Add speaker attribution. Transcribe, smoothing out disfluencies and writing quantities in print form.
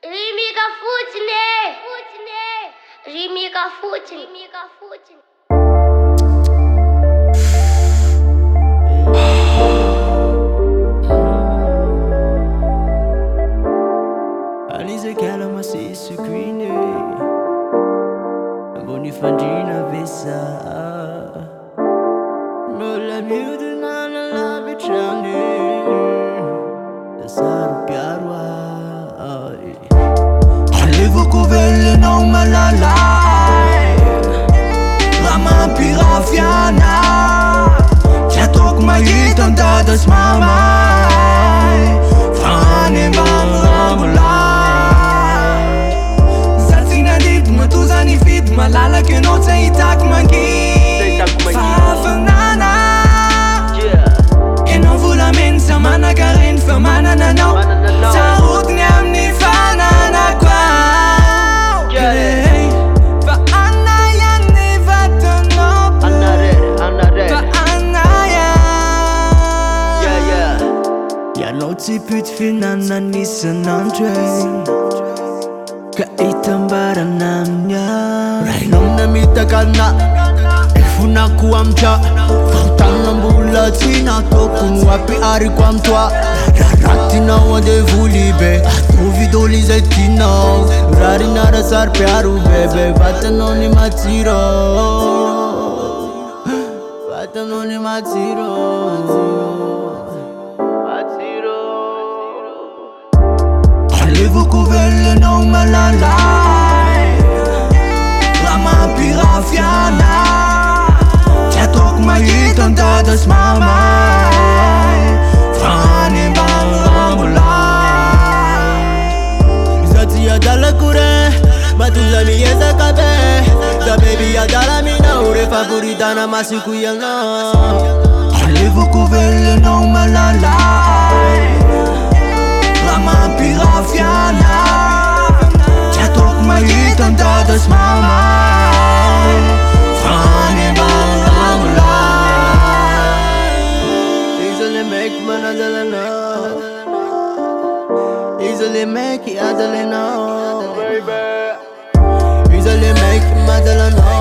Speaker 1: Rimika fotsiny Rimika fotsiny
Speaker 2: Alizakala masisy green ambony fandrina vesa Nola miudina nalabitrany Dasaro piaro Alevako velenao malalay Raha mampirafiana Tsy ataoko mahita an-dada sy mamay Fa any ambamolay Za tsy nadidy matoza ny vidy Malalaka ianao tsy ahitako mangidy Fa hafanana Ianao volameny sa manankareny fa manana anao Sarotiny amin'ny fananako Fa anaya ny vatanao Fa anaya Ianao tsy pity fihinana nisan'andro Ka itambarana amina Raha inomina mitakana Efonako amtra Fahotana tsy nataoko no ampihariko amtoa Raha tinao andevoly be Atao izay tinao Raha rinara sary piaro bebe Vatanao ny matsiro Vatanao ny matsiro Alevako velenao malalay Raha mampirafiana Tsy ataoko mahita an-dada sy mamay Fa any ambamolay Za tsy adalako re Matoza miezaka be Za baby adala minao Rehefa voritana masiko ianao Alevako velenao malalay Raha mampirafiana Tsy ataoko mahita an-dada sy mamay Fa any ambamolay Iza le meky manadala anao Iza le meky adala anao Iza le meky madala anao